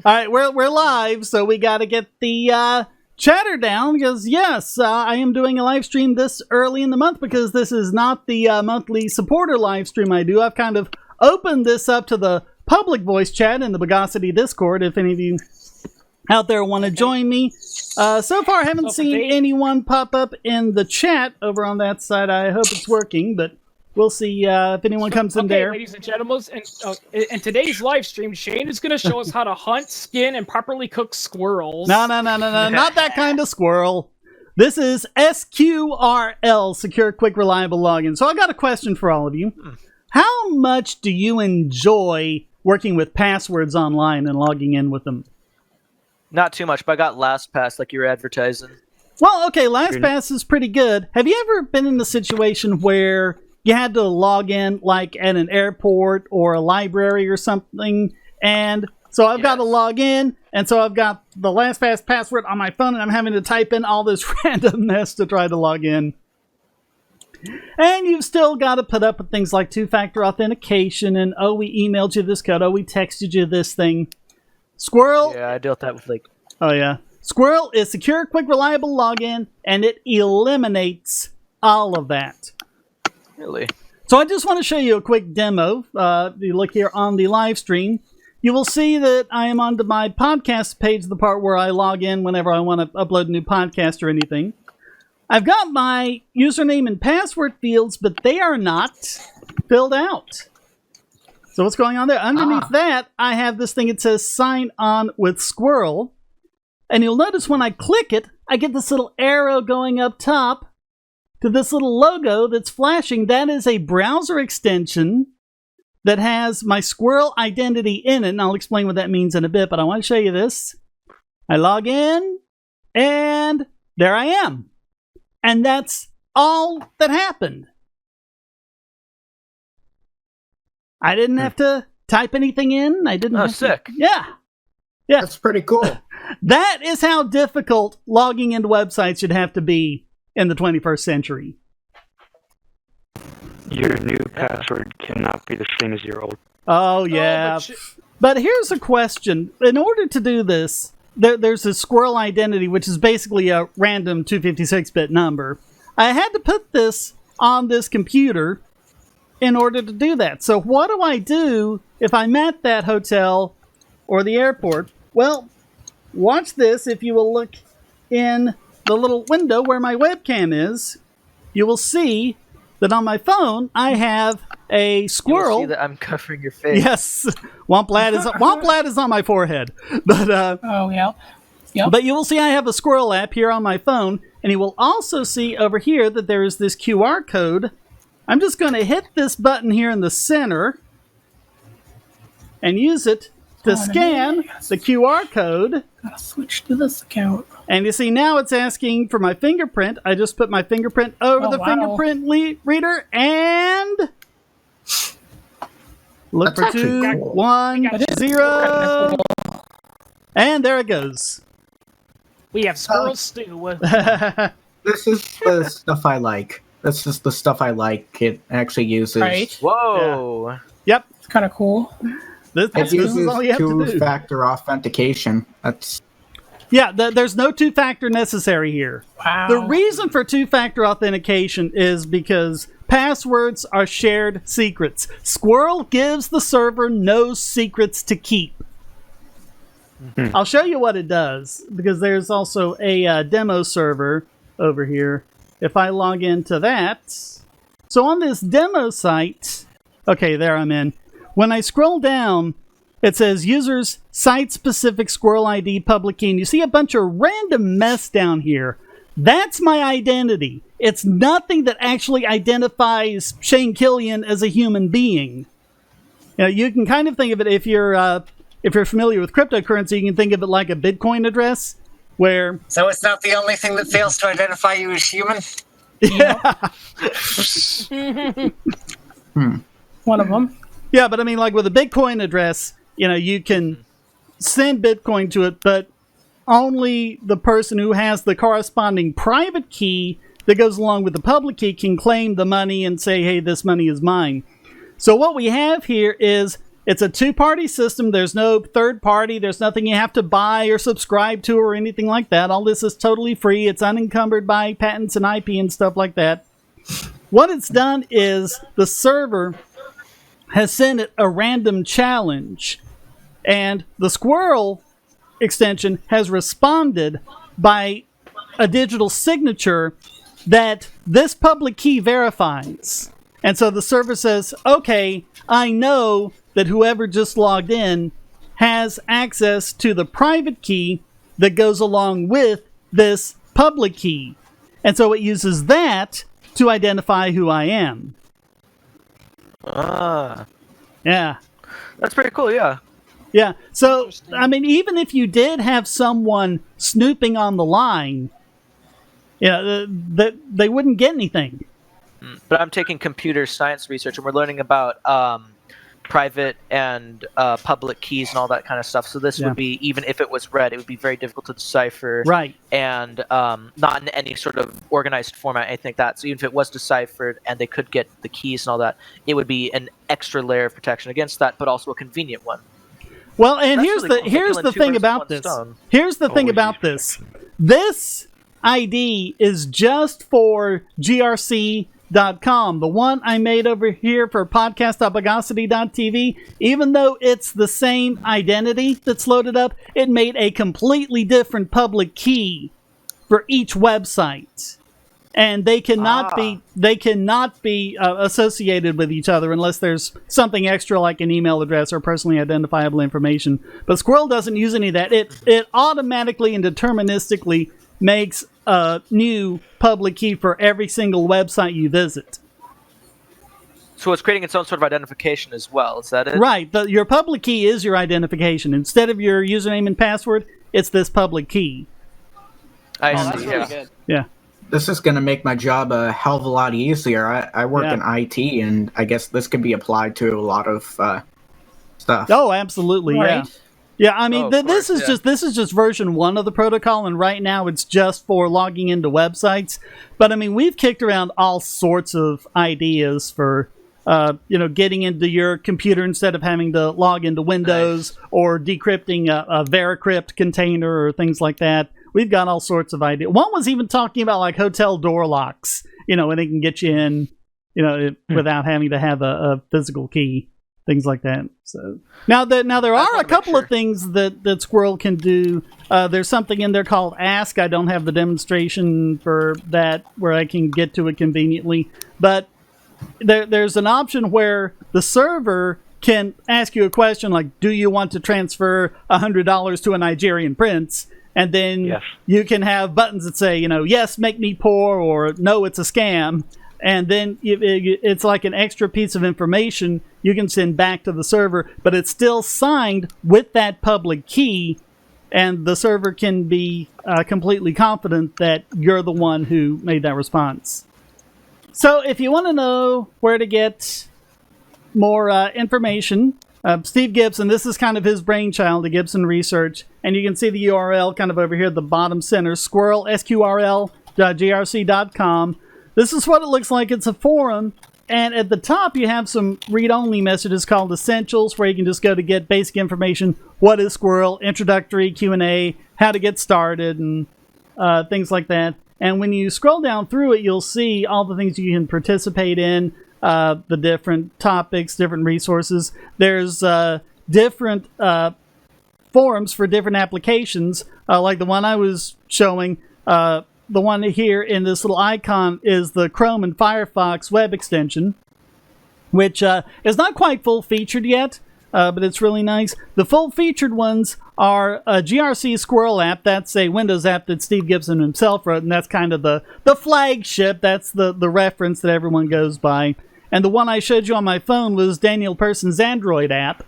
All right, we're live, so we got to get the chatter down because yes, I am doing a live stream this early in the month because this is not the monthly supporter live stream I do. I've kind of opened this up to the public voice chat in the Begosity Discord. If any of you out there want to join me, so far I haven't seen anyone pop up in the chat over on that side. I hope it's working, but. We'll see if anyone comes in there. Ladies and gentlemen, in today's live stream, Shane is going to show us how to hunt, skin, and properly cook squirrels. No, not that kind of squirrel. This is SQRL, Secure, Quick, Reliable Login. So I got a question for all of you. How much do you enjoy working with passwords online and logging in with them? Not too much, but I got LastPass like you were advertising. Well, okay, LastPass is pretty good. Have you ever been in a situation where you had to log in like at an airport or a library or something, and so I've got to log in, and so I've got the LastPass password on my phone, and I'm having to type in all this random mess to try to log in. And you've still got to put up with things like two-factor authentication, and we emailed you this code, we texted you this thing. Squirrel. Yeah, I dealt that with like. Oh yeah, Squirrel is secure, quick, reliable login, and it eliminates all of that. Really? So I just want to show you a quick demo. If you look here on the live stream, you will see that I am onto my podcast page, the part where I log in whenever I want to upload a new podcast or anything. I've got my username and password fields, but they are not filled out. So what's going on there? Underneath that, I have this thing that says sign on with Squirrel. And you'll notice when I click it, I get this little arrow going up top to this little logo that's flashing. That is a browser extension that has my Squirrel identity in it, and I'll explain what that means in a bit, but I want to show you this. I log in, and there I am. And that's all that happened. I didn't have to type anything in. I didn't have sick. To, yeah. That's pretty cool. That is how difficult logging into websites should have to be in the 21st century. Your new password cannot be the same as your old. Oh, yeah. But here's a question. In order to do this, there's a Squirrel identity, which is basically a random 256-bit number. I had to put this on this computer in order to do that. So what do I do if I'm at that hotel or the airport? Well, watch this. If you will look in the little window where my webcam is, you will see that on my phone I have a squirrel. You will see that I'm covering your face. Yes, Womp is on my forehead. But oh yeah, yep. But you will see I have a Squirrel app here on my phone, and you will also see over here that there is this QR code. I'm just going to hit this button here in the center and use it to scan the QR code. Gotta switch to this account. And you see now it's asking for my fingerprint. I just put my fingerprint over the fingerprint reader and look for 2, 1, 0. And there it goes. We have squirrel stew. This is the stuff I like. This is the stuff I like. It actually uses. Right. Whoa. Yeah. Yep. It's kind of cool. It uses two-factor authentication. That's. Yeah, there's no two-factor necessary here. Wow. The reason for two-factor authentication is because passwords are shared secrets. Squirrel gives the server no secrets to keep. Mm-hmm. I'll show you what it does, because there's also a demo server over here. If I log into that... So on this demo site... Okay, there I'm in. When I scroll down... It says users site-specific Squirrel ID public key. And you see a bunch of random mess down here. That's my identity. It's nothing that actually identifies Shane Killian as a human being. You know, you can kind of think of it if you're familiar with cryptocurrency. You can think of it like a Bitcoin address, where so it's not the only thing that fails to identify you as human. Yeah. One of them. Yeah, but I mean, like with a Bitcoin address. You know, you can send Bitcoin to it, but only the person who has the corresponding private key that goes along with the public key can claim the money and say, hey, this money is mine. So what we have here is It's a two-party system. There's no third party. There's nothing you have to buy or subscribe to or anything like that. All this is totally free. It's unencumbered by patents and IP and stuff like that. What it's done is the server has sent it a random challenge, and the SQRL extension has responded by a digital signature that this public key verifies. And so the server says, okay, I know that whoever just logged in has access to the private key that goes along with this public key. And so it uses that to identify who I am. Yeah. That's pretty cool, yeah. Yeah. So, I mean, even if you did have someone snooping on the line, they wouldn't get anything. But I'm taking computer science research, and we're learning about private and public keys and all that kind of stuff. So this would be, even if it was read, it would be very difficult to decipher. Right. And not in any sort of organized format, I think that. So even if it was deciphered and they could get the keys and all that, it would be an extra layer of protection against that, but also a convenient one. Well, and That's here's really the cool. here's the thing about this. Here's the thing about this. This ID is just for GRC.com. The one I made over here for podcast.bogosity.tv, even though it's the same identity that's loaded up, it made a completely different public key for each website. And they cannot be associated with each other unless there's something extra like an email address or personally identifiable information. But SQRL doesn't use any of that. It automatically and deterministically makes a new public key for every single website you visit. So it's creating its own sort of identification as well. Is that it? Right. Your public key is your identification. Instead of your username and password, it's this public key. I That's see. really good. Yeah. This is going to make my job a hell of a lot easier. I work in IT, and I guess this can be applied to a lot of stuff. Oh, absolutely. Right. Yeah. Yeah, I mean, this is just version 1 of the protocol, and right now it's just for logging into websites. But I mean, we've kicked around all sorts of ideas for, getting into your computer instead of having to log into Windows, or decrypting a Veracrypt container or things like that. We've got all sorts of ideas. One was even talking about like hotel door locks, and they can get you in, without having to have a physical key. Things like that. So now there are a couple of things that SQRL can do. There's something in there called Ask. I don't have the demonstration for that where I can get to it conveniently, but there's an option where the server can ask you a question like, "Do you want to transfer $100 to a Nigerian prince?" And then you can have buttons that say, "Yes, make me poor," or "No, it's a scam." And then it's like an extra piece of information you can send back to the server, but it's still signed with that public key, and the server can be completely confident that you're the one who made that response. So if you want to know where to get more information, Steve Gibson, this is kind of his brainchild, the Gibson Research, and you can see the URL kind of over here at the bottom center, SQRL, SQRL.grc.com. This is what it looks like. It's a forum, and at the top you have some read-only messages called Essentials, where you can just go to get basic information. What is SQRL? Introductory, Q&A, how to get started, and things like that. And when you scroll down through it, you'll see all the things you can participate in, the different topics, different resources. There's different forums for different applications, like the one I was showing. The one here in this little icon is the Chrome and Firefox web extension, which is not quite full-featured yet, but it's really nice. The full-featured ones are a GRC SQRL app. That's a Windows app that Steve Gibson himself wrote, and that's kind of the flagship. That's the reference that everyone goes by. And the one I showed you on my phone was Daniel Person's Android app.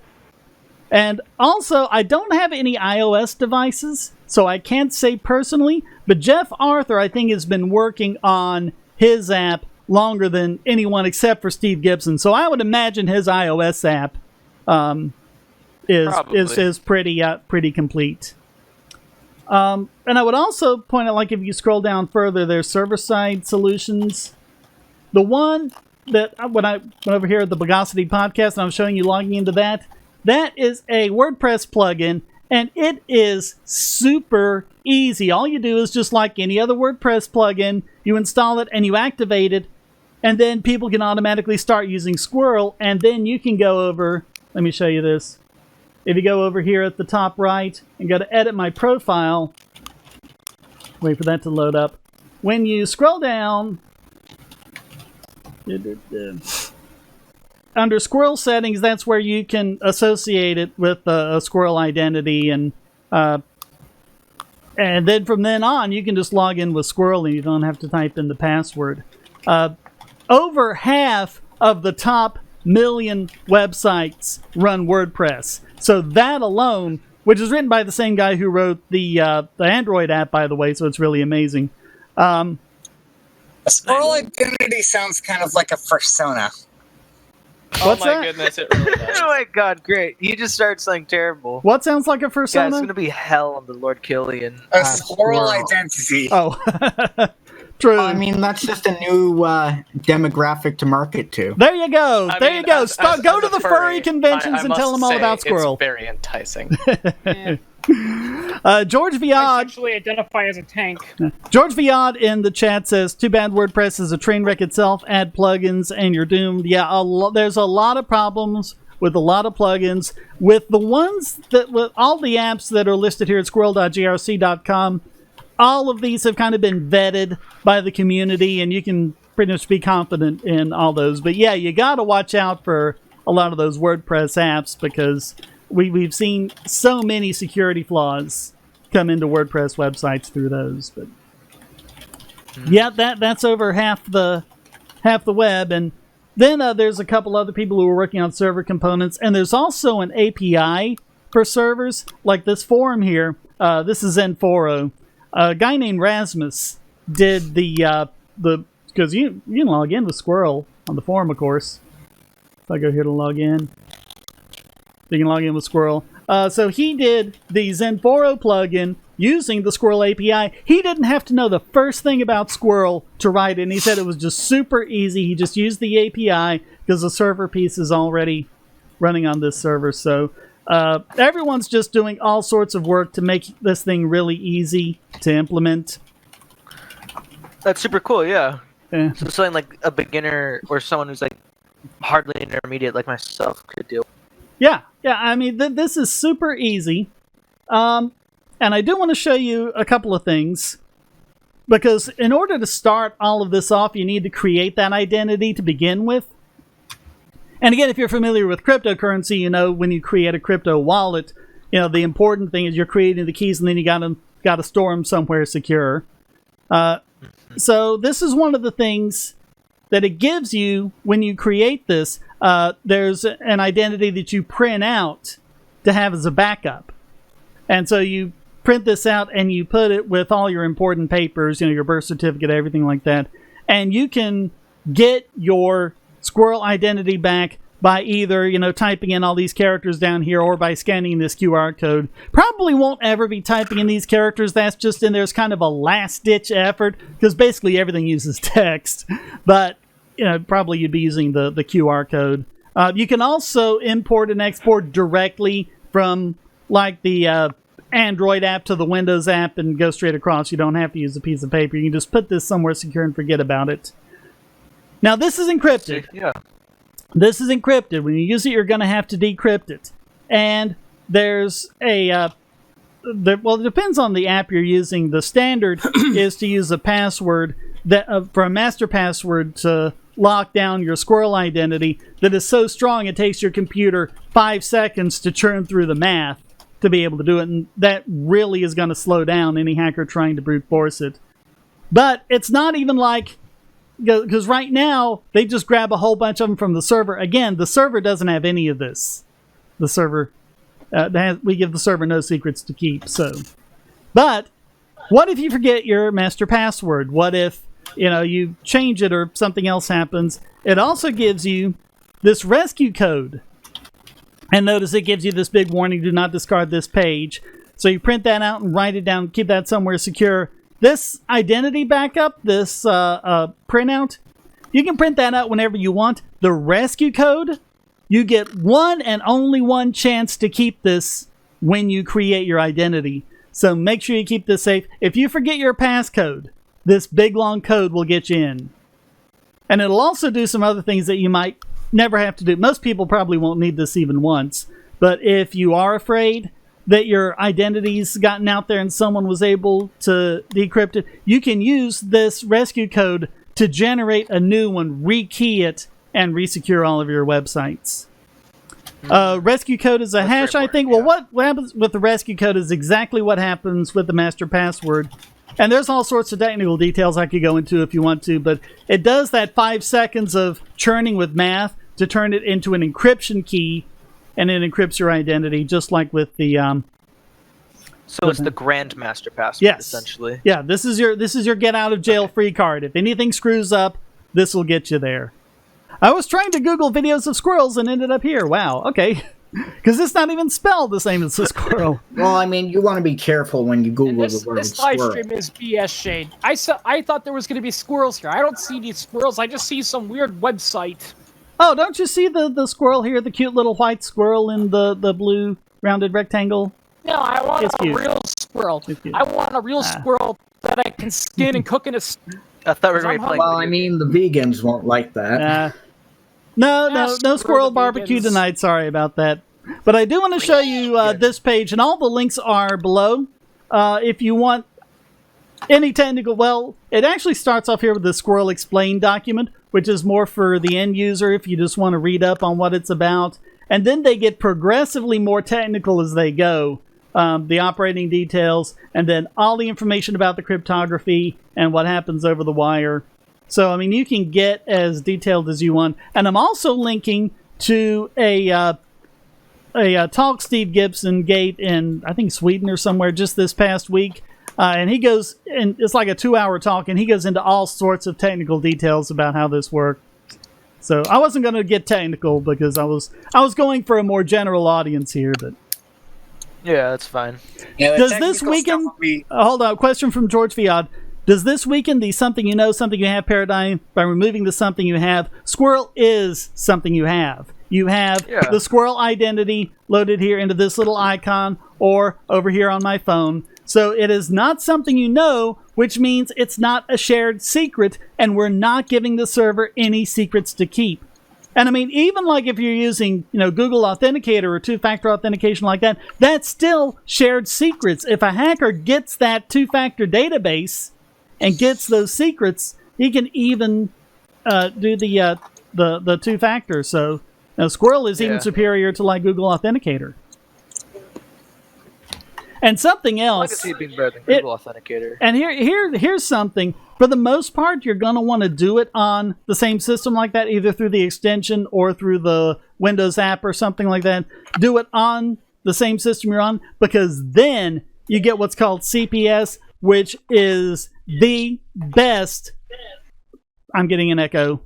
And also, I don't have any iOS devices, so I can't say personally, but Jeff Arthur, I think, has been working on his app longer than anyone except for Steve Gibson. So I would imagine his iOS app is pretty complete. And I would also point out, like, if you scroll down further, there's server-side solutions. The one that when I went over here at the Bogosity podcast and I was showing you logging into that, that is a WordPress plugin, and it is super easy. All you do is just like any other WordPress plugin, you install it and you activate it, and then people can automatically start using SQRL, and then you can go over, let me show you this. If you go over here at the top right and go to edit my profile, wait for that to load up. When you scroll down, under SQRL settings, that's where you can associate it with a SQRL identity, and then from then on, you can just log in with SQRL and you don't have to type in the password. Over half of the top million websites run WordPress. So that alone, which is written by the same guy who wrote the Android app, by the way, so it's really amazing. A SQRL identity sounds kind of like a persona. What's oh my that? goodness, it really does. Oh my god, great. You just started something terrible. What sounds like a Yeah, persona? it's going to be hell on the Lord Killian. A SQRL identity. Oh, true. I mean, that's just a new demographic to market to. There you go. I there mean, you go. as Go a to the furry conventions I and tell them all must about say, SQRL. It's very enticing. George I Viad. sexually identify as a tank. George Viad in the chat says, "Too bad WordPress is a train wreck itself. Add plugins and you're doomed." Yeah, there's a lot of problems with a lot of plugins. With the ones that, with all the apps that are listed here at squirrel.grc.com, all of these have kind of been vetted by the community, and you can pretty much be confident in all those. But yeah, you got to watch out for a lot of those WordPress apps, because we've seen so many security flaws come into WordPress websites through those. But yeah, that's over half the web. And then there's a couple other people who are working on server components, and there's also an API for servers, like this forum here. This is Zenforo. A guy named Rasmus did the because you can log in with SQRL on the forum, of course. If I go here to log in, you can log in with SQRL. So he did the Zenforo plugin using the SQRL API. He didn't have to know the first thing about SQRL to write it, and he said it was just super easy. He just used the API because the server piece is already running on this server. So everyone's just doing all sorts of work to make this thing really easy to implement. That's super cool, yeah. Yeah. So something like a beginner or someone who's like hardly intermediate like myself could do. Yeah. I mean, this is super easy. And I do want to show you a couple of things, because in order to start all of this off, you need to create that identity to begin with. And again, if you're familiar with cryptocurrency, you know when you create a crypto wallet, you know the important thing is you're creating the keys, and then you got to store them somewhere secure. So this is one of the things that it gives you when you create this. There's an identity that you print out to have as a backup. And so you print this out and you put it with all your important papers, you know, your birth certificate, everything like that. And you can get your SQRL identity back by either, you know, typing in all these characters down here, or by scanning this QR code. Probably won't ever be typing in these characters. That's just in there as kind of a last-ditch effort, because basically everything uses text. But, you know, probably you'd be using the QR code. You can also import and export directly from, like, the Android app to the Windows app and go straight across. You don't have to use a piece of paper. You can just put this somewhere secure and forget about it. Now, this is encrypted. Yeah. This is encrypted. When you use it, you're going to have to decrypt it. And there's a... well, it depends on the app you're using. The standard is to use a password that for a master password to lock down your SQRL identity that is so strong it takes your computer 5 seconds to churn through the math to be able to do it. And that really is going to slow down any hacker trying to brute force it. But it's not even like... Because right now, they just grab a whole bunch of them from the server. Again, the server doesn't have any of this. The server... we give the server no secrets to keep, so... But, what if you forget your master password? What if, you know, you change it or something else happens? It also gives you this rescue code. And notice it gives you this big warning, do not discard this page. So you print that out and write it down, keep that somewhere secure. This identity backup, this printout, you can print that out whenever you want. The rescue code, You get one and only one chance to keep this when you create your identity. So make sure you keep this safe. If you forget your passcode, this big long code will get you in. And it'll also do some other things that you might never have to do. Most people probably won't need this even once. But if you are afraid that your identity's gotten out there and someone was able to decrypt it, you can use this rescue code to generate a new one, rekey it, and resecure all of your websites. Rescue code is a hash, I think. Well, what happens with the rescue code is exactly what happens with the master password. And there's all sorts of technical details I could go into if you want to, but it does that 5 seconds of churning with math to turn it into an encryption key, and it encrypts your identity, just like with the... So it's the grandmaster password, yes. essentially. Yeah, this is your get out of jail free card. If anything screws up, this will get you there. I was trying to Google videos of squirrels and ended up here. Wow, okay. Because it's not even spelled the same as a squirrel. Well, I mean, you want to be careful when you Google the word this live squirrel. stream is BS, Shane. I thought there was going to be squirrels here. I don't see these squirrels. I just see some weird website. Oh, don't you see the squirrel here? The cute little white squirrel in the blue rounded rectangle? No, I want It's a cute. real squirrel. It's cute. I want a real squirrel that I can skin and cook in a... I thought we were going to be playing. Well, I mean, the vegans won't like that. No squirrel barbecue tonight. Sorry about that. But I do want to show you this page, and all the links are below. If you want any technical, well, it actually starts off here with the Squirrel Explain document, which is more for the end user if you just want to read up on what it's about. And then they get progressively more technical as they go. The operating details, and then all the information about the cryptography and what happens over the wire. So, I mean, you can get as detailed as you want. And I'm also linking to a talk Steve Gibson gave in, I think, Sweden or somewhere just this past week. And he goes, and it's like a 2-hour talk, and he goes into all sorts of technical details about how this works. So I wasn't going to get technical because I was going for a more general audience here, but... Yeah, that's fine. Yeah, the Does this technical weaken... stuff will be- hold on, question from George Fiod. Does this weaken the something you know, something you have paradigm by removing the something you have? Squirrel is something you have. You have the squirrel identity loaded here into this little icon or over here on my phone. So it is not something you know, which means it's not a shared secret, and we're not giving the server any secrets to keep. And I mean, even like if you're using, Google Authenticator or two-factor authentication like that, that's still shared secrets. If a hacker gets that two-factor database and gets those secrets, he can even do the two-factor. So Squirrel is even superior to like Google Authenticator. And something else. I can see it being better than Google Authenticator. And here's something. For the most part, you're going to want to do it on the same system like that, either through the extension or through the Windows app or something like that. Do it on the same system you're on, because then you get what's called CPS, which is the best. I'm getting an echo.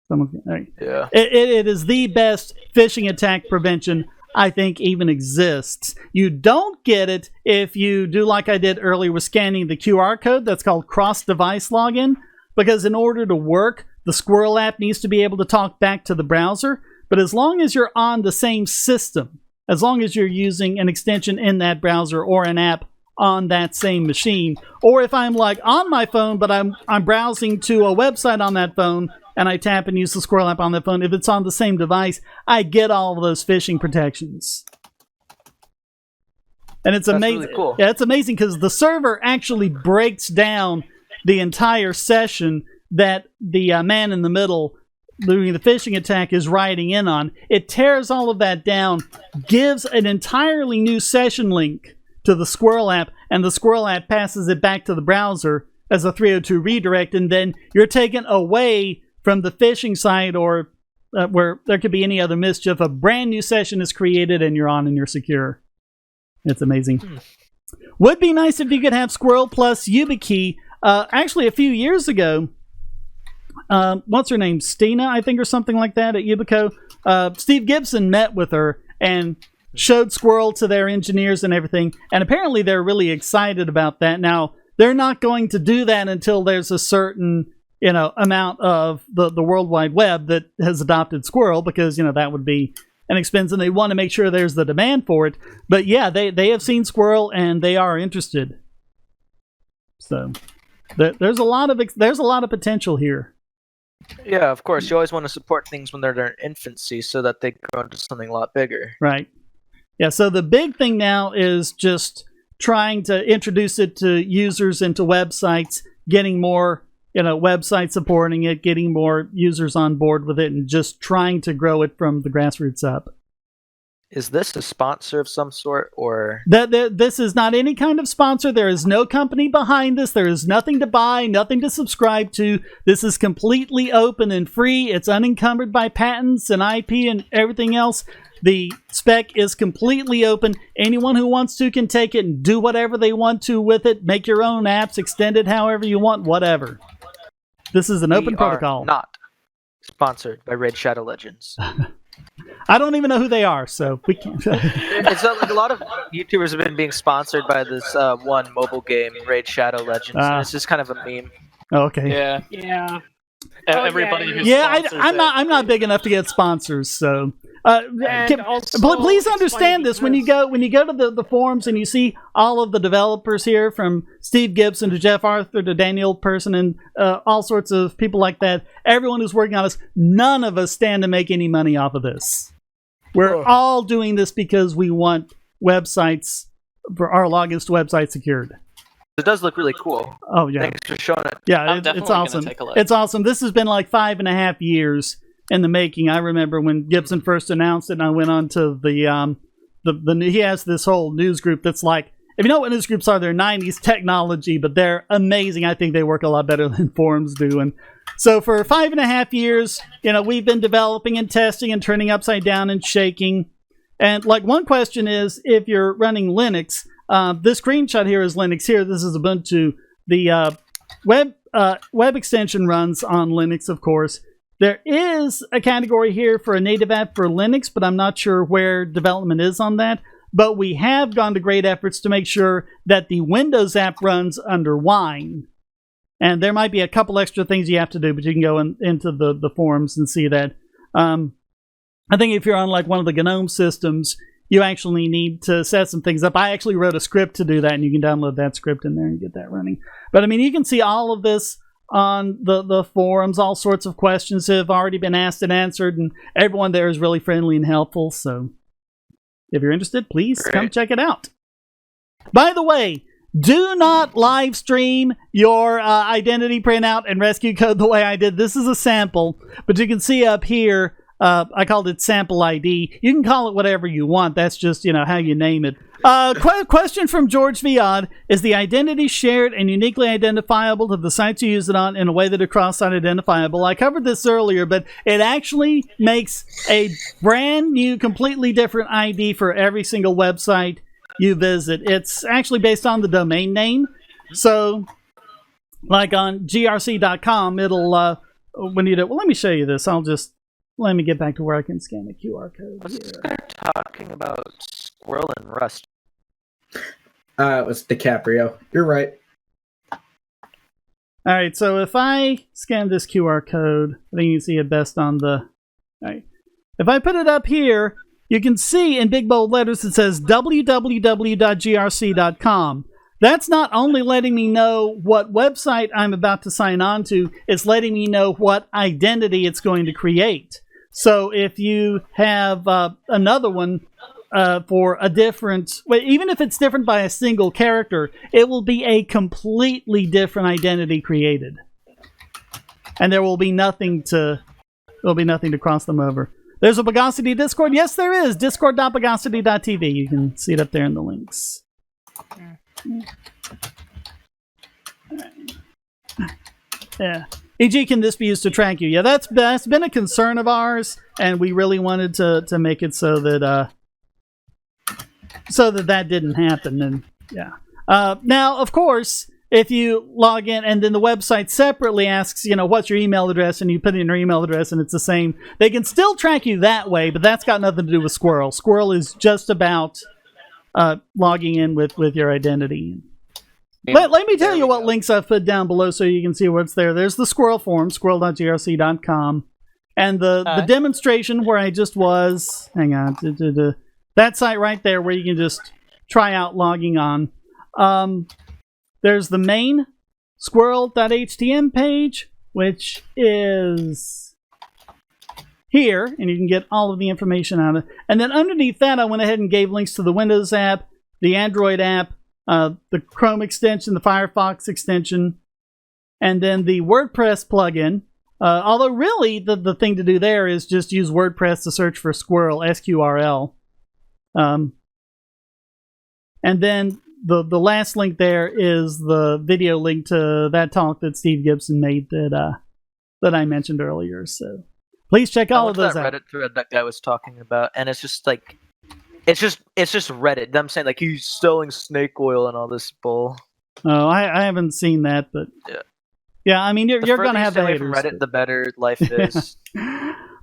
Yeah. It is the best phishing attack prevention I think even exists. You don't get it if you do like I did earlier with scanning the QR code. That's called cross-device login, because in order to work, the Squirrel app needs to be able to talk back to the browser. But as long as you're on the same system, as long as you're using an extension in that browser or an app on that same machine, or if I'm like on my phone but I'm browsing to a website on that phone and I tap and use the Squirrel app on that phone, if it's on the same device, I get all of those phishing protections. And it's amazing. Really cool. Yeah, it's amazing because the server actually breaks down the entire session that the man in the middle doing the phishing attack is riding in on. It tears all of that down, gives an entirely new session link to the Squirrel app, and the Squirrel app passes it back to the browser as a 302 redirect, and then you're taken away from the phishing site or where there could be any other mischief. A brand new session is created and you're on and you're secure. It's amazing. Would be nice if you could have Squirrel plus YubiKey. Actually, a few years ago, what's her name? Stina, I think, or something like that at Yubico. Steve Gibson met with her and showed Squirrel to their engineers and everything. And apparently they're really excited about that. Now, they're not going to do that until there's a certain amount of the World Wide Web that has adopted Squirrel, because that would be an expense, and they want to make sure there's the demand for it. But yeah, they have seen Squirrel and they are interested. So there's a lot of potential here. Yeah, of course. You always want to support things when they're in their infancy so that they grow into something a lot bigger. Right. Yeah, so the big thing now is just trying to introduce it to users into websites, getting more websites supporting it, getting more users on board with it, and just trying to grow it from the grassroots up. Is this a sponsor of some sort, or this is not any kind of sponsor? There is no company behind this. There is nothing to buy, nothing to subscribe to. This is completely open and free. It's unencumbered by patents and IP and everything else. The spec is completely open. Anyone who wants to can take it and do whatever they want to with it. Make your own apps, extend it however you want, whatever. This is an open protocol. Are not sponsored by Raid Shadow Legends. I don't even know who they are, so we can't. It's not like a lot of YouTubers have been being sponsored by this one mobile game, Raid Shadow Legends. It's just kind of a meme. Okay. Yeah. Everybody who's I'm not big enough to get sponsors, so please understand this. When you go to the forums and you see all of the developers here, from Steve Gibson to Jeff Arthur to Daniel Person and all sorts of people like that, everyone who's working on this, none of us stand to make any money off of this. We're all doing this because we want websites, for our logins to websites, secured. It does look really cool. Oh yeah, thanks for showing it. Yeah, it's awesome. It's awesome. This has been like 5.5 years in the making. I remember when Gibson first announced it, and I went on to the he has this whole news group that's like, if you know what news groups are, they're 90s technology, but they're amazing. I think they work a lot better than forums do. And so for 5.5 years, we've been developing and testing and turning upside down and shaking. And like, one question is, if you're running Linux, this screenshot here is Linux here. This is Ubuntu. The web extension runs on Linux, of course. There is a category here for a native app for Linux, but I'm not sure where development is on that. But we have gone to great efforts to make sure that the Windows app runs under Wine. And there might be a couple extra things you have to do, but you can go into the forums and see that. I think if you're on like one of the GNOME systems, you actually need to set some things up. I actually wrote a script to do that, and you can download that script in there and get that running. But I mean, you can see all of this on the forums. All sorts of questions have already been asked and answered, and everyone there is really friendly and helpful. So if you're interested, please come check it out. By the way, do not live stream your identity printout and rescue code the way I did. This is a sample, but you can see up here, I called it sample ID. You can call it whatever you want. That's just, how you name it. Question from George Viad. Is the identity shared and uniquely identifiable to the sites you use it on in a way that are cross-site identifiable? I covered this earlier, but it actually makes a brand new, completely different ID for every single website you visit. It's actually based on the domain name. So, like on grc.com, it'll, when you do, well, let me show you this. Let me get back to where I can scan the QR code. Let's start talking about Squirrel and Rust. It was DiCaprio. You're right. All right, so if I scan this QR code, I think you can see it best on the... All right. If I put it up here, you can see in big bold letters it says www.grc.com. That's not only letting me know what website I'm about to sign on to, it's letting me know what identity it's going to create. So if you have another one for a different, well, even if it's different by a single character, it will be a completely different identity created, and there will be nothing to cross them over. There's a Bogosity Discord. Yes, there is. Discord.bogosity.tv. You can see it up there in the links. Yeah. E.g., can this be used to track you? Yeah, that's been a concern of ours, and we really wanted to make it so that that didn't happen. And yeah. Now, of course, if you log in and then the website separately asks, what's your email address, and you put in your email address and it's the same, they can still track you that way, but that's got nothing to do with Squirrel. Squirrel is just about logging in with your identity. Let me tell you what links I've put down below so you can see what's there. There's the Squirrel forum, squirrel.grc.com, and the demonstration where I just was. Hang on. That site right there where you can just try out logging on. There's the main squirrel.htm page, which is here, and you can get all of the information on it. And then underneath that, I went ahead and gave links to the Windows app, the Android app, the Chrome extension, the Firefox extension, and then the WordPress plugin. Although really, the thing to do there is just use WordPress to search for Squirrel, SQRL. And then the last link there is the video link to that talk that Steve Gibson made that I mentioned earlier. So please check all of those out. Reddit thread that guy was talking about, and it's just like, it's just Reddit. Them saying like he's selling snake oil and all this bull. Oh, I haven't seen that, but yeah. I mean, you're gonna have the haters. Reddit, the better life is.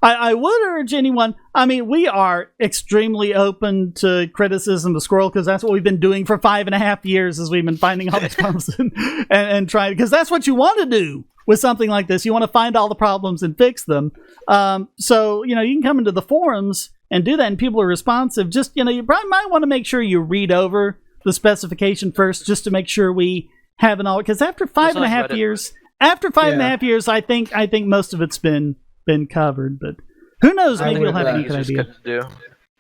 I would urge anyone. I mean, we are extremely open to criticism of Squirrel because that's what we've been doing for 5.5 years, as we've been finding all these problems and trying, because that's what you want to do with something like this. You want to find all the problems and fix them. So you can come into the forums and do that, and people are responsive. Just you probably might want to make sure you read over the specification first, just to make sure we have it all. Because after 5.5 years, I think most of it's been covered, but who knows? Maybe we'll have a good idea.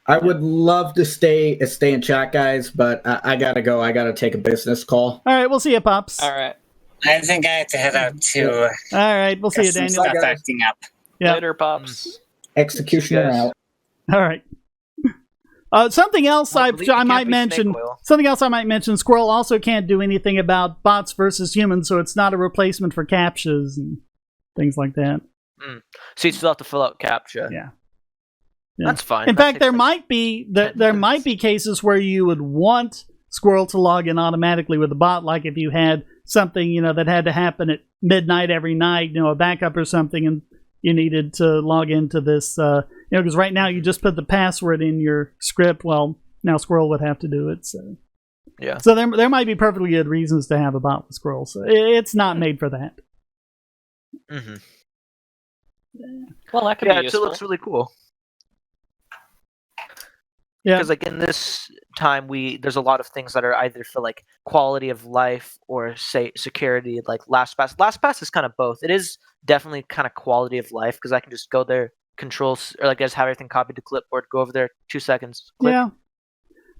I would love to stay in chat, guys, but I gotta go. I gotta take a business call. All right, we'll see you, Pops. All right. I think I have to head out too. All right, we'll see you, Daniel. Stuff acting up. Yeah. Later, Pops. Executioner out. All right. Something else I might mention. Squirrel also can't do anything about bots versus humans, so it's not a replacement for CAPTCHAs and things like that. So you still have to fill out CAPTCHA. Yeah. That's fine. In fact, there might be cases where you would want Squirrel to log in automatically with the bot, like if you had something that had to happen at midnight every night, a backup or something, and you needed to log into this. Because right now you just put the password in your script. Well, now Squirrel would have to do it. So yeah. So there might be perfectly good reasons to have a bot with Squirrel. So it's not made for that. Mm-hmm. Well, that could be useful. It looks really cool. Yeah, because like in this time, there's a lot of things that are either for like quality of life or say security. Like LastPass. LastPass is kind of both. It is definitely kind of quality of life because I can just go there, controls, or like just have everything copied to clipboard, go over there, 2 seconds. Click. Yeah.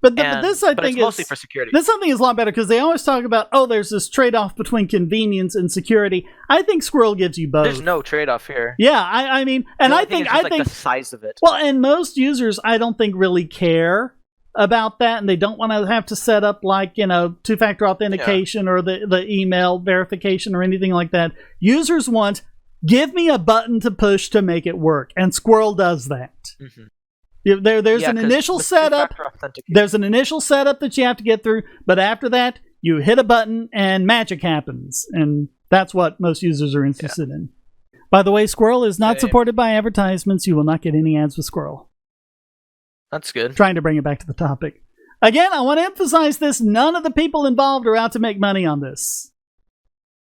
But this, I think, it's mostly for security. This something is a lot better because they always talk about, there's this trade-off between convenience and security. I think Squirrel gives you both. There's no trade-off here. Yeah, I mean, and I think the size of it. Well, and most users, I don't think really care about that, and they don't want to have to set up like two-factor authentication or the email verification or anything like that. Users want, give me a button to push to make it work, and Squirrel does that. Mm-hmm. There's an initial setup. There's an initial setup that you have to get through, but after that, you hit a button and magic happens, and that's what most users are interested in. By the way, Squirrel is not supported by advertisements. You will not get any ads with Squirrel. That's good. Trying to bring it back to the topic. Again, I want to emphasize this. None of the people involved are out to make money on this.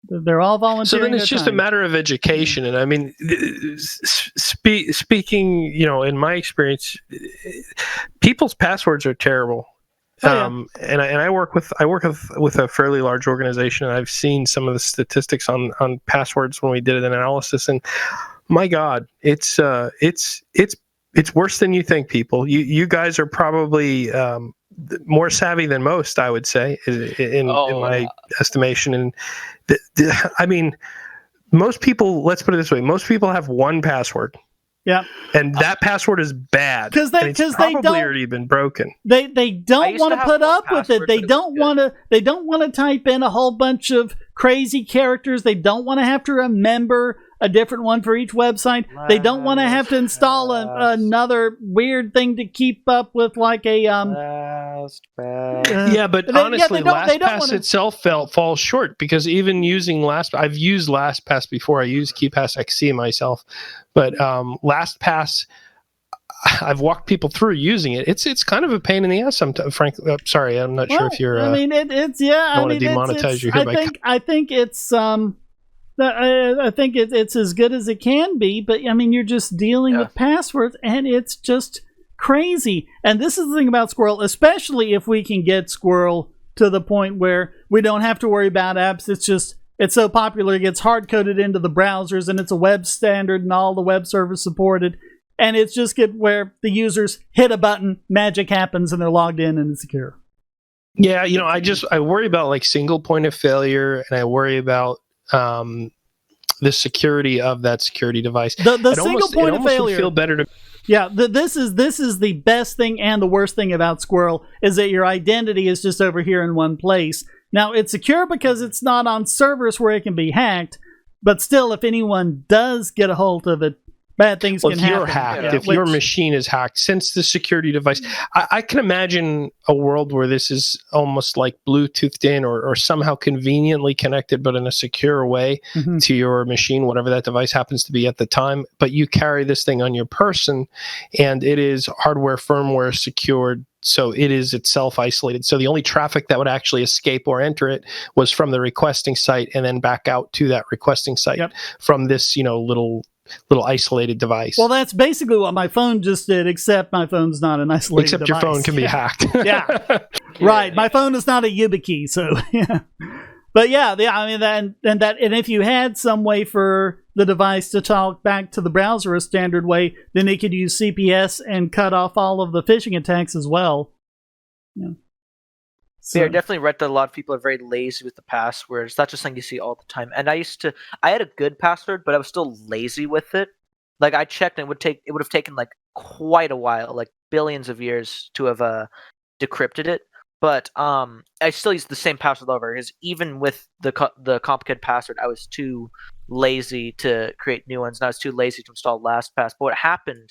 They're all volunteering. So then it's just a matter of education. And I mean, speaking, in my experience, people's passwords are terrible. And I work with a fairly large organization, and I've seen some of the statistics on passwords when we did an analysis, and my God, it's worse than you think, people. You guys are probably more savvy than most, I would say, in my estimation. And I mean, most people, let's put it this way, most people have one password. Yeah. And that password is bad. Because it's probably already been broken. They don't want to put up with it. They don't want to type in a whole bunch of crazy characters. They don't want to have to remember a different one for each website. They don't want to have to install another weird thing to keep up with, like a yeah, but honestly, LastPass itself falls short, because even using I've used LastPass before. I use KeePass XC myself, but LastPass, I've walked people through using it. It's kind of a pain in the ass. Sometimes, frankly. Sorry, I'm not sure if you're. I mean, it's yeah. I want to demonetize you here. I think it's I think it's as good as it can be, but I mean, you're just dealing with passwords, and it's just crazy. And this is the thing about Squirrel, especially if we can get Squirrel to the point where we don't have to worry about apps. It's so popular, it gets hard-coded into the browsers, and it's a web standard, and all the web servers supported. And it's just where the users hit a button, magic happens, and they're logged in and it's secure. Yeah, I worry about like single point of failure, and I worry about the security of that security device. The single point of failure. Feel better to. Yeah, this is the best thing and the worst thing about Squirrel is that your identity is just over here in one place. Now, it's secure because it's not on servers where it can be hacked, but still, if anyone does get a hold of it, bad things can happen. If you're hacked, if your machine is hacked, since the security device, I can imagine a world where this is almost like Bluetoothed in or somehow conveniently connected, but in a secure way to your machine, whatever that device happens to be at the time. But you carry this thing on your person, and it is hardware, firmware secured. So it is itself isolated. So the only traffic that would actually escape or enter it was from the requesting site and then back out to that requesting site from this, little isolated device. Well, that's basically what my phone just did, except my phone's not an isolated device. Except your phone can be hacked. Right. My phone is not a YubiKey, so yeah. But I mean and if you had some way for the device to talk back to the browser a standard way, then it could use CPS and cut off all of the phishing attacks as well. Yeah. So, I definitely read that a lot of people are very lazy with the passwords. That's just something you see all the time. And I had a good password, but I was still lazy with it. Like I checked, and it would have taken like quite a while, like billions of years to have decrypted it. But I still use the same password over, because even with the complicated password, I was too lazy to create new ones, and I was too lazy to install LastPass. But what happened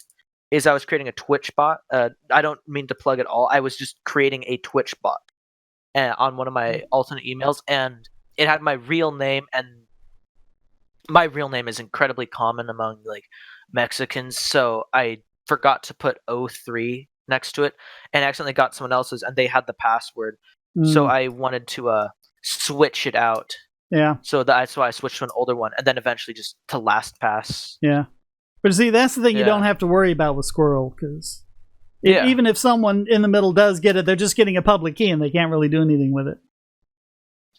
is I was creating a Twitch bot. I don't mean to plug it all. I was just creating a Twitch bot on one of my alternate emails, and it had my real name, and my real name is incredibly common among like Mexicans, so I forgot to put 03 next to it and accidentally got someone else's, and they had the password. So I wanted to switch it out. Yeah. So that's why I switched to an older one, and then eventually just to LastPass. Yeah. But see, that's the thing you don't have to worry about with Squirrel, because even if someone in the middle does get it, they're just getting a public key and they can't really do anything with it.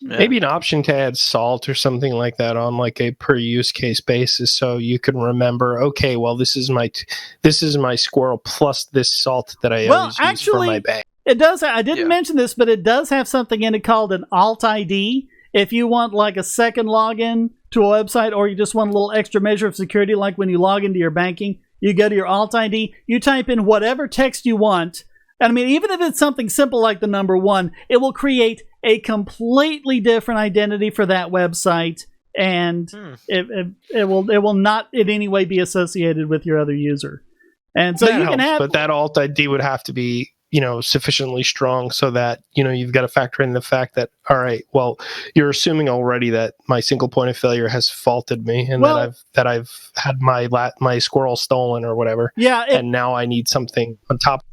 Yeah. Maybe an option to add salt or something like that on like a per use case basis, so you can remember, okay, well, this is my Squirrel plus this salt that I always use for my bank. It does. I didn't mention this, but it does have something in it called an Alt ID. If you want like a second login to a website, or you just want a little extra measure of security, like when you log into your banking, you go to your Alt ID, you type in whatever text you want. And I mean, even if it's something simple like the number 1, it will create a completely different identity for that website, and it will not in any way be associated with your other user. And so you can have, but that Alt ID would have to be sufficiently strong, so that you've got to factor in the fact that, all right, well, you're assuming already that my single point of failure has faulted me, and that I've had my Squirrel stolen or whatever. Yeah, and now I need something on top.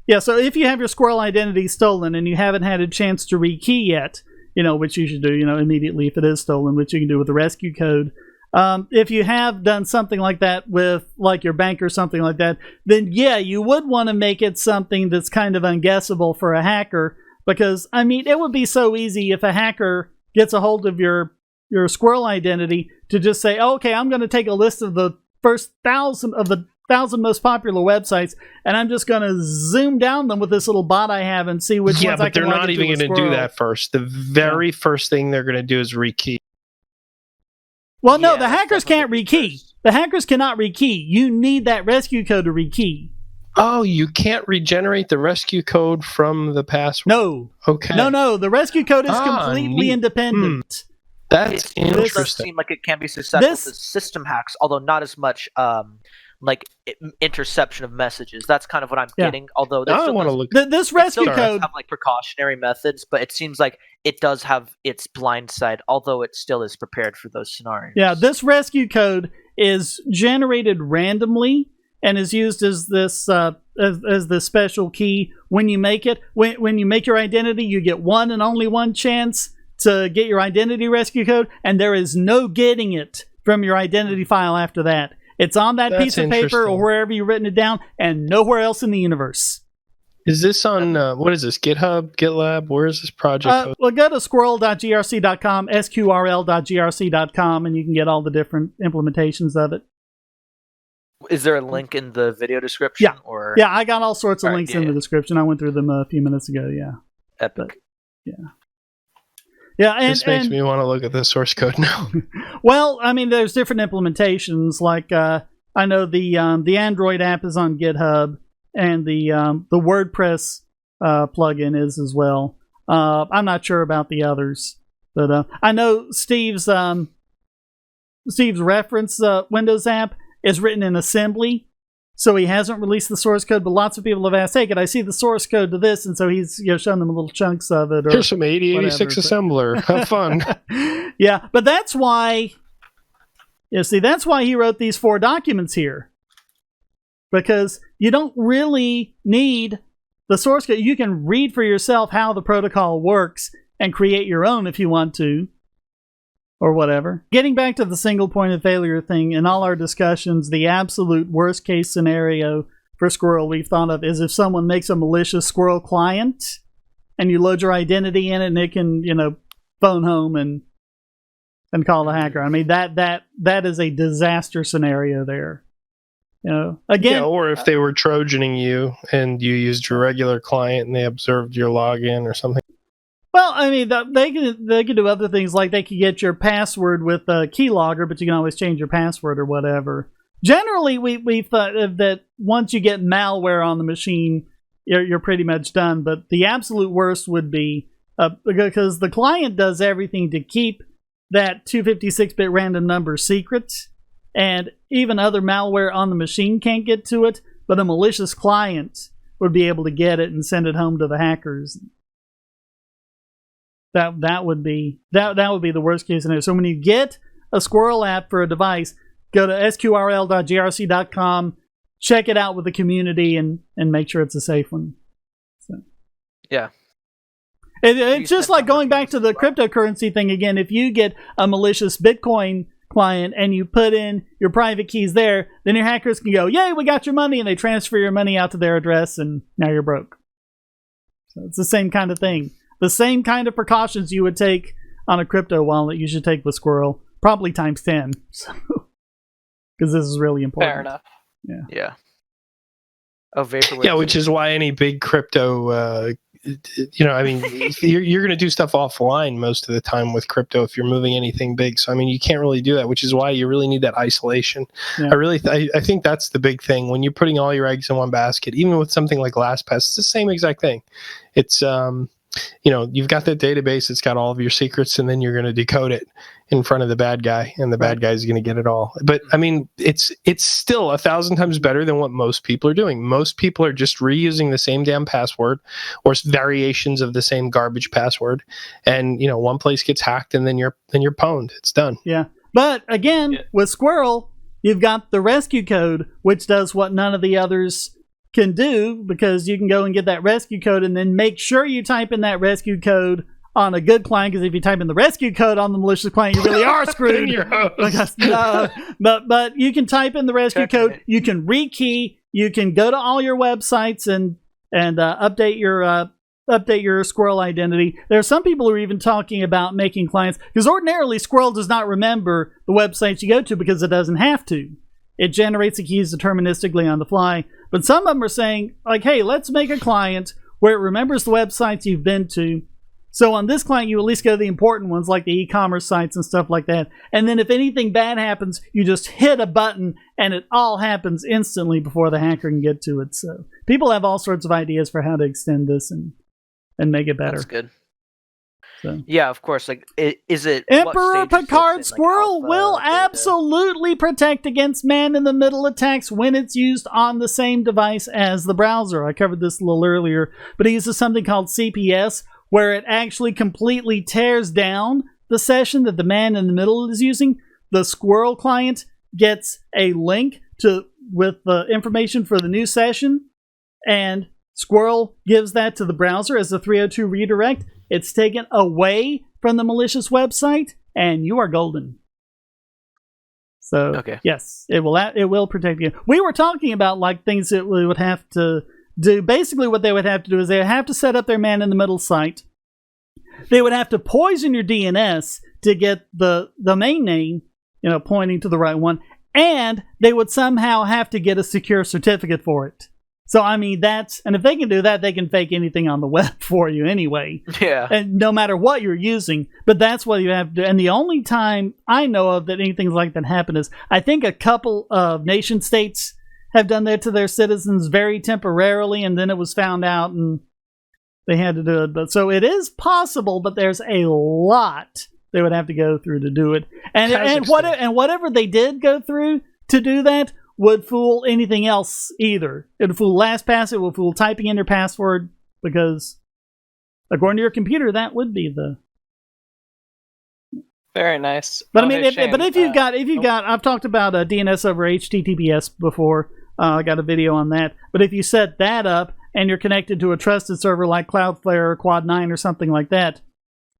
Yeah, so if you have your Squirrel identity stolen and you haven't had a chance to rekey yet, which you should do, immediately if it is stolen, which you can do with the rescue code. If you have done something like that with like your bank or something like that, then you would want to make it something that's kind of unguessable for a hacker, because I mean, it would be so easy if a hacker gets a hold of your Squirrel identity to just say, okay, I'm going to take a list of the first 1,000 of the 1,000 most popular websites, and I'm just going to zoom down them with this little bot I have and see which ones I can log into. Yeah, but they're not even going to do that first. The very first thing they're going to do is rekey. Well, no, the hackers can't rekey. The hackers cannot rekey. You need that rescue code to rekey. Oh, you can't regenerate the rescue code from the password? No. Okay. No. The rescue code is completely independent. That's interesting. It does seem like it can be susceptible to system hacks, although not as much like interception of messages. That's kind of what I'm getting. Although this rescue code have like precautionary methods, but it seems like it does have its blind side, although it still is prepared for those scenarios. Yeah, this rescue code is generated randomly, and is used as this as the special key when you make it. When you make your identity, you get one and only one chance to get your identity rescue code, and there is no getting it from your identity file after that. It's on that piece of paper or wherever you've written it down, and nowhere else in the universe. Is this on, what is this, GitHub, GitLab? Where is this project? Well, go to squirrel.grc.com, sqrl.grc.com, and you can get all the different implementations of it. Is there a link in the video description? Yeah. Or... Yeah, I got all sorts of links in the description. I went through them a few minutes ago, yeah. Epic. But, yeah. Yeah, and this makes me want to look at the source code now. Well, I mean, there's different implementations. Like I know the Android app is on GitHub, and the WordPress plugin is as well. I'm not sure about the others, but I know Steve's reference Windows app is written in assembly, so he hasn't released the source code. But lots of people have asked, "Hey, could I see the source code to this?" And so he's showing them little chunks of it. Or here's some 8086 assembler. Have fun. Yeah, but that's why. That's why he wrote these 4 documents here, because you don't really need the source code. You can read for yourself how the protocol works and create your own if you want to, or whatever. Getting back to the single point of failure thing, in all our discussions, the absolute worst case scenario for Squirrel we've thought of is if someone makes a malicious Squirrel client and you load your identity in it, and it can, phone home and call the hacker. I mean, that is a disaster scenario there. Again, yeah, or if they were Trojaning you and you used your regular client and they observed your login or something. Well, I mean, they can do other things, like they can get your password with a keylogger, but you can always change your password or whatever. Generally, we've thought that once you get malware on the machine, you're pretty much done. But the absolute worst would be because the client does everything to keep that 256-bit random number secret, and even other malware on the machine can't get to it, but a malicious client would be able to get it and send it home to the hackers. That would be the worst case scenario. So when you get a Squirrel app for a device, go to sqrl.grc.com, check it out with the community, and make sure it's a safe one. So. Yeah. It's just like going back to the cryptocurrency thing again. If you get a malicious Bitcoin client and you put in your private keys there, then your hackers can go, "Yay, we got your money," and they transfer your money out to their address, and now you're broke. So it's the same kind of thing. The same kind of precautions you would take on a crypto wallet, you should take with Squirrel, probably times 10. Because this is really important. Fair enough. Yeah. Oh, vaporwave. Yeah, which is why any big crypto, you're going to do stuff offline most of the time with crypto if you're moving anything big. So, I mean, you can't really do that, which is why you really need that isolation. Yeah. I think that's the big thing. When you're putting all your eggs in one basket, even with something like LastPass, it's the same exact thing. It's, you've got that database, it's got all of your secrets, and then you're going to decode it in front of the bad guy, and the bad guy is going to get it all. But I mean, it's still 1,000 times better than what most people are doing. Most people are just reusing the same damn password or variations of the same garbage password, and one place gets hacked, and then you're pwned. It's done. Yeah, but again, with Squirrel, you've got the rescue code, which does what none of the others can do, because you can go and get that rescue code and then make sure you type in that rescue code on a good client, because if you type in the rescue code on the malicious client, you really are screwed. But you can type in the rescue code, you can rekey, you can go to all your websites and update your Squirrel identity. There are some people who are even talking about making clients, because ordinarily Squirrel does not remember the websites you go to because it doesn't have to. It generates the keys deterministically on the fly. But some of them are saying, like, hey, let's make a client where it remembers the websites you've been to. So on this client, you at least go to the important ones, like the e-commerce sites and stuff like that. And then if anything bad happens, you just hit a button and it all happens instantly before the hacker can get to it. So people have all sorts of ideas for how to extend this and make it better. That's good. So. Yeah, of course. Like, is it Emperor Picard Squirrel will absolutely protect against man-in-the-middle attacks when it's used on the same device as the browser. I covered this a little earlier, but it uses something called CPS, where it actually completely tears down the session that the man-in-the-middle is using. The Squirrel client gets a link to with the information for the new session, and SQRL gives that to the browser as a 302 redirect, it's taken away from the malicious website, and you are golden. So Okay. yes, it will protect you. We were talking about like things that we would have to do. Basically, what they would have to do is they would have to set up their man-in-the-middle site. They would have to poison your DNS to get the domain name, pointing to the right one, and they would somehow have to get a secure certificate for it. So, I mean, and if they can do that, they can fake anything on the web for you anyway. Yeah. And no matter what you're using. But that's what you have to do. And the only time I know of that anything like that happened is I think a couple of nation states have done that to their citizens very temporarily, and then it was found out and they had to do it. But so it is possible, but there's a lot they would have to go through to do it. And whatever they did go through to do that would fool anything else either. It would fool LastPass, it would fool typing in your password, because according to your computer, that would be the... Very nice. But I mean, if you've got, I've talked about DNS over HTTPS before. I got a video on that. But if you set that up and you're connected to a trusted server like Cloudflare or Quad9 or something like that,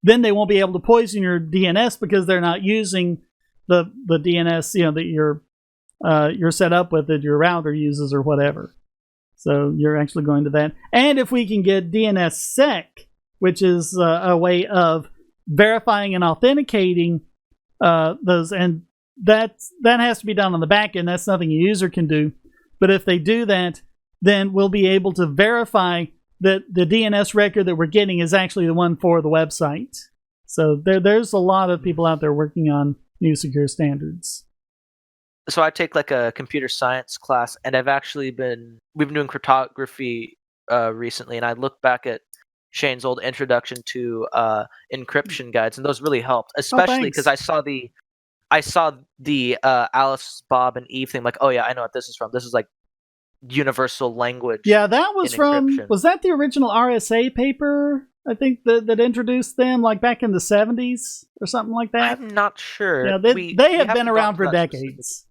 then they won't be able to poison your DNS because they're not using the DNS, that you're set up with, that your router uses or whatever. So you're actually going to that. And if we can get DNSSEC, which is a way of verifying and authenticating those, and that has to be done on the back end. That's nothing a user can do. But if they do that, then we'll be able to verify that the DNS record that we're getting is actually the one for the website. So there's a lot of people out there working on new secure standards. So I take like a computer science class, and we've been doing cryptography recently, and I look back at Shane's old introduction to encryption guides, and those really helped, especially because I saw the Alice, Bob, and Eve thing. Like, oh yeah, I know what this is from. This is like universal language. Yeah, that was from encryption. Was that the original RSA paper? I think that introduced them, like back in the 70s or something like that. I'm not sure. Yeah, they have been around for decades.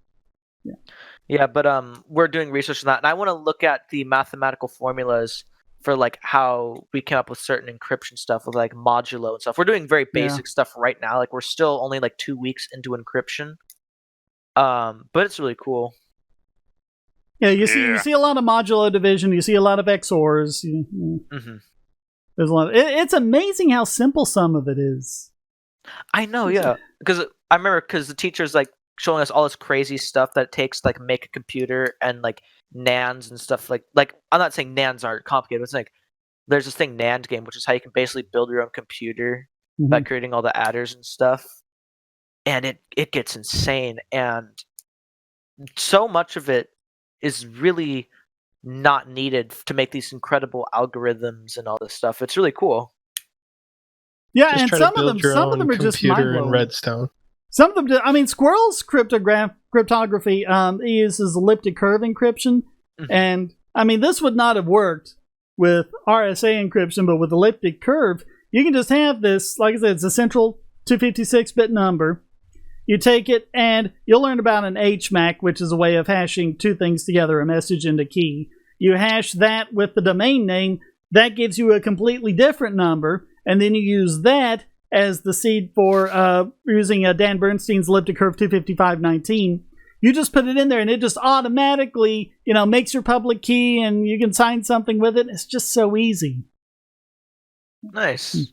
Yeah, but we're doing research on that, and I want to look at the mathematical formulas for like how we came up with certain encryption stuff with like modulo and stuff. We're doing very basic stuff right now. Like we're still only like 2 weeks into encryption, but it's really cool. Yeah, you see a lot of modulo division. You see a lot of XORs. Mm-hmm. There's a lot. It's amazing how simple some of it is. I know, yeah, because I remember the teacher's like showing us all this crazy stuff that it takes to like make a computer, and like NANDs and stuff like I'm not saying NANDs aren't complicated, but it's like there's this thing NAND game, which is how you can basically build your own computer by creating all the adders and stuff, and it gets insane, and so much of it is really not needed to make these incredible algorithms and all this stuff. It's really cool. Yeah, just and some of them are just mind-blowing. In Redstone. Some of them do. I mean, SQRL's cryptography uses elliptic curve encryption, and I mean, this would not have worked with RSA encryption, but with elliptic curve, you can just have this. Like I said, it's a central 256-bit number. You take it, and you'll learn about an HMAC, which is a way of hashing two things together, a message and a key. You hash that with the domain name. That gives you a completely different number, and then you use that as the seed for using Dan Bernstein's elliptic curve 25519. You just put it in there, and it just automatically, makes your public key, and you can sign something with it. It's just so easy. Nice.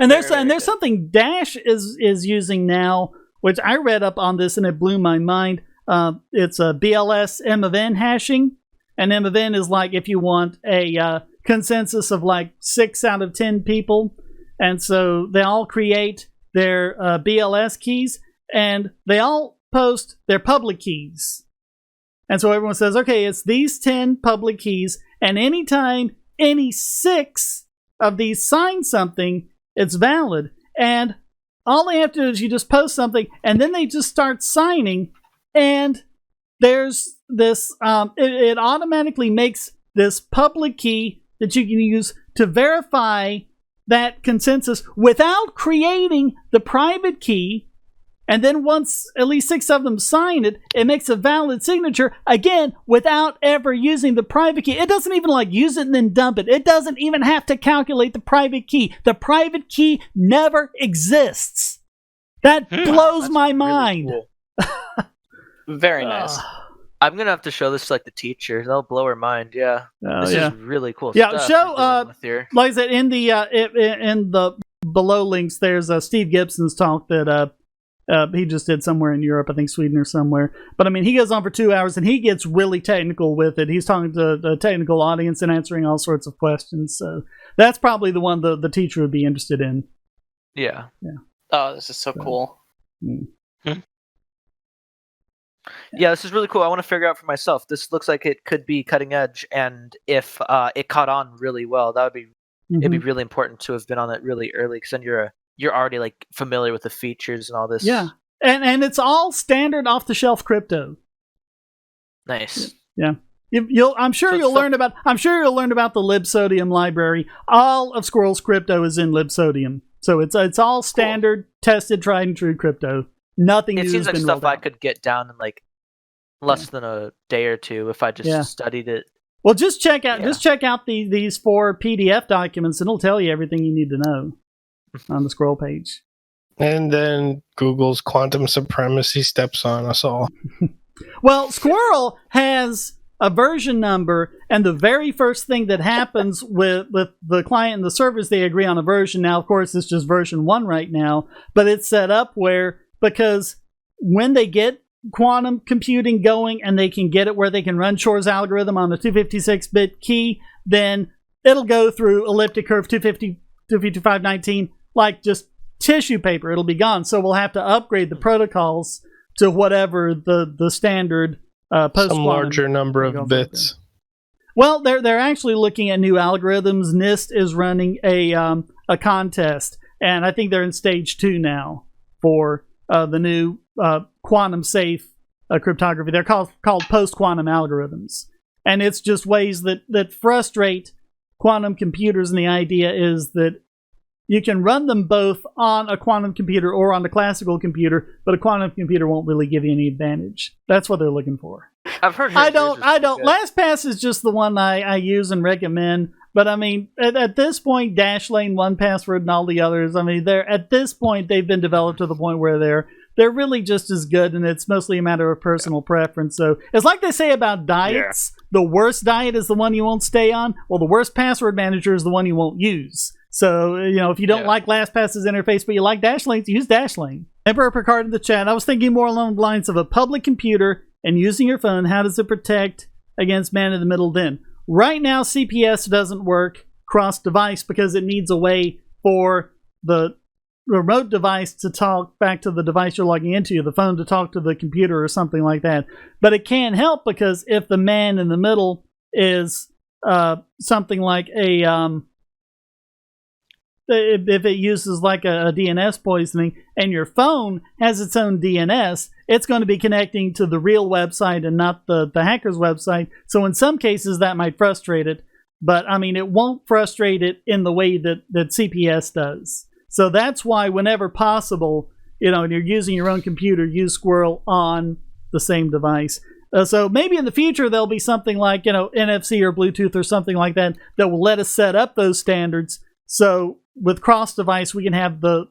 And there's something Dash is using now, which I read up on this and it blew my mind. It's a BLS M of N hashing, and M of N is like if you want a consensus of like 6 out of 10 people, and so they all create their BLS keys, and they all post their public keys, and so everyone says, okay, it's these 10 public keys, and anytime any 6 of these sign something, it's valid. And all they have to do is you just post something, and then they just start signing, and there's this, it automatically makes this public key that you can use to verify that consensus without creating the private key, And then once at least 6 of them sign it, it makes a valid signature, again, without ever using the private key. It doesn't even use it and then dump it. It doesn't even have to calculate the private key. The private key never exists. That blows my mind. Really cool. Very nice. I'm gonna have to show this to the teacher. They'll blow her mind. Yeah, this is really cool. Yeah, stuff show. Here. Like I said, in the below links, there's Steve Gibson's talk that he just did somewhere in Europe, I think Sweden or somewhere. But I mean, he goes on for 2 hours and he gets really technical with it. He's talking to the technical audience and answering all sorts of questions. So that's probably the one the teacher would be interested in. Yeah. Oh, this is so cool. Yeah, this is really cool. I want to figure out for myself. This looks like it could be cutting edge, and if it caught on really well, that would be it'd be really important to have been on it really early, because then you're already familiar with the features and all this. Yeah, and it's all standard off the shelf crypto. Nice. Yeah. I'm sure you'll learn about the libsodium library. All of Squirrel's crypto is in libsodium, so it's all standard, tested, tried and true crypto. Nothing. It seems like stuff I could get down in less than a day or two if I just studied it. Well, just check out these 4 PDF documents, and it'll tell you everything you need to know on the Squirrel page. And then Google's quantum supremacy steps on us all. Well, Squirrel has a version number, and the very first thing that happens with the client and the servers, they agree on a version. Now, of course, it's just version 1 right now, but it's set up because when they get quantum computing going and they can get it where they can run Shor's algorithm on the 256-bit key, then it'll go through elliptic curve 25519 like just tissue paper. It'll be gone. So we'll have to upgrade the protocols to whatever the standard post-quantum. Some larger number of bits. Well, they're actually looking at new algorithms. NIST is running a contest, and I think they're in stage 2 now for the new quantum safe cryptography. They're called post-quantum algorithms. And it's just ways that frustrate quantum computers. And the idea is that you can run them both on a quantum computer or on a classical computer, but a quantum computer won't really give you any advantage. That's what they're looking for. I've heard. I don't. LastPass is just the one I use and recommend. But I mean, at this point, Dashlane, 1Password, and all the others, I mean, at this point they've been developed to the point where they're really just as good, and it's mostly a matter of personal preference. So it's like they say about diets: the worst diet is the one you won't stay on. Well, the worst password manager is the one you won't use. So if you don't like LastPass's interface but you like Dashlane, use Dashlane. Emperor Picard in the chat. I was thinking more along the lines of a public computer and using your phone. How does it protect against man-in-the-middle then? Right now, CPS doesn't work cross-device because it needs a way for the remote device to talk back to the device you're logging into, the phone to talk to the computer or something like that. But it can help because if the man in the middle is something like if it uses like a DNS poisoning and your phone has its own DNS, it's going to be connecting to the real website and not the hacker's website. So in some cases that might frustrate it, but I mean, it won't frustrate it in the way that CPS does. So that's why whenever possible, and you're using your own computer, use Squirrel on the same device. So maybe in the future there'll be something like, NFC or Bluetooth or something like that will let us set up those standards. So with cross-device, we can have the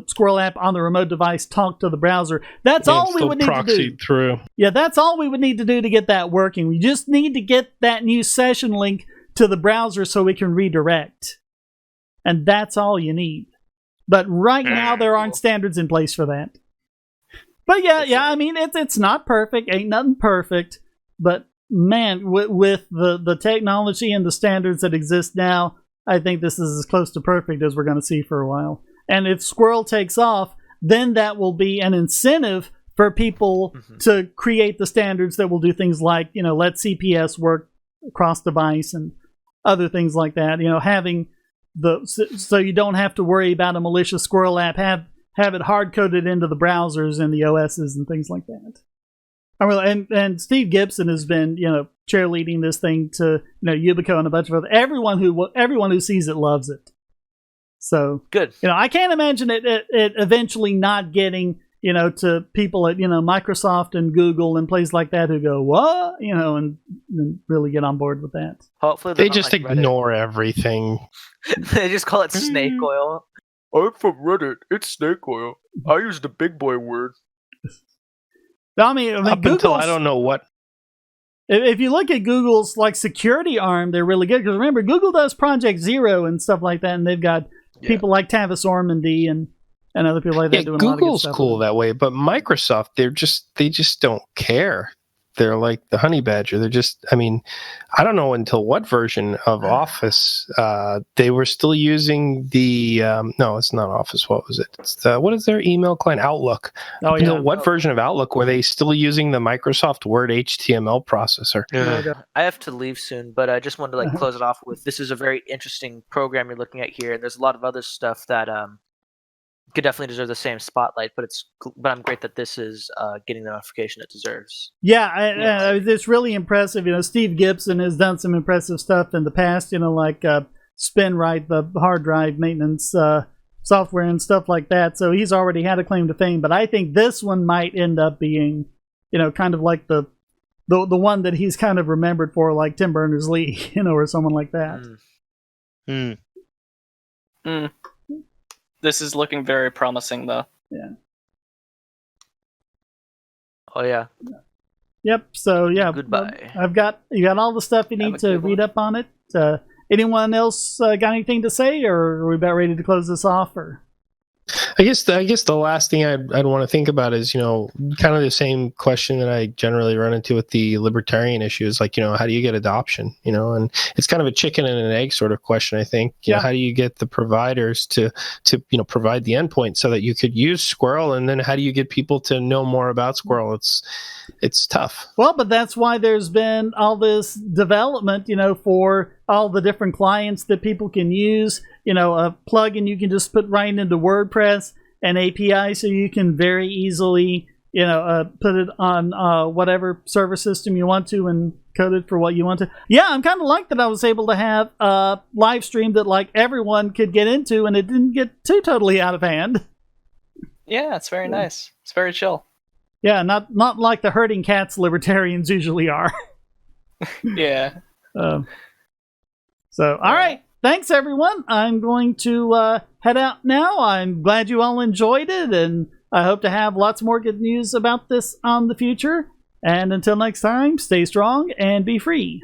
Squirrel app on the remote device talk to the browser. That's all we would need to do. Through. Yeah, that's all we would need to do to get that working. We just need to get that new session link to the browser so we can redirect. And that's all you need. But right now, there aren't standards in place for that. But yeah, I mean, it's not perfect. Ain't nothing perfect. But man, with the technology and the standards that exist now, I think this is as close to perfect as we're going to see for a while. And if Squirrel takes off, then that will be an incentive for people to create the standards that will do things like, let CPS work cross-device and other things like that. Having so you don't have to worry about a malicious Squirrel app. Have it hard-coded into the browsers and the OSs and things like that. And Steve Gibson has been, cheerleading this thing to, Yubico and a bunch of other everyone who sees it loves it. So good. I can't imagine it eventually not getting to people at, Microsoft and Google and places like that who go, what? And really get on board with that. Hopefully they're They not just like Reddit. ignore everything. They just call it snake oil. I'm from Reddit. It's snake oil. I use the big boy word. I mean, Up until I don't know what. If you look at Google's like security arm, they're really good. Because remember, Google does Project Zero and stuff like that, and they've got people like Tavis Ormandy and other people like that doing a lot of good Google's stuff. cool that way, but Microsoft, they just don't care. They're like the honey badger. They're just, I mean, I don't know until what version of Office they were still using the, no, it's not Office. What was it? It's the, what is their email client? Outlook. Oh, yeah. What version of Outlook were they still using the Microsoft Word HTML processor? I have to leave soon, but I just wanted to like close it off with, this is a very interesting program you're looking at here. And there's a lot of other stuff that could definitely deserve the same spotlight, but I'm great that this is getting the notification it deserves. Yeah, it's really impressive. Steve Gibson has done some impressive stuff in the past. Like SpinRite, the hard drive maintenance software and stuff like that. So he's already had a claim to fame. But I think this one might end up being, kind of like the one that he's kind of remembered for, like Tim Berners-Lee, or someone like that. This is looking very promising, though. Yeah. Oh yeah. Yep. So yeah. Goodbye. You got all the stuff you need to read up on it. Anyone else got anything to say, or are we about ready to close this off? Or I guess the last thing I'd want to think about is, kind of the same question that I generally run into with the libertarian issue is like, how do you get adoption? And it's kind of a chicken and an egg sort of question, I think. How do you get the providers to provide the endpoint so that you could use SQRL, and then how do you get people to know more about SQRL? It's tough. Well, but that's why there's been all this development, for all the different clients that people can use. A plugin you can just put right into WordPress, an API so you can very easily, put it on whatever server system you want to and code it for what you want to. Yeah, I'm kind of like that I was able to have a live stream that like everyone could get into and it didn't get too totally out of hand. Yeah, it's very nice. It's very chill. Yeah, not like the herding cats libertarians usually are. Yeah. All right. Thanks, everyone. I'm going to head out now. I'm glad you all enjoyed it, and I hope to have lots more good news about this on the future. And until next time, stay strong and be free.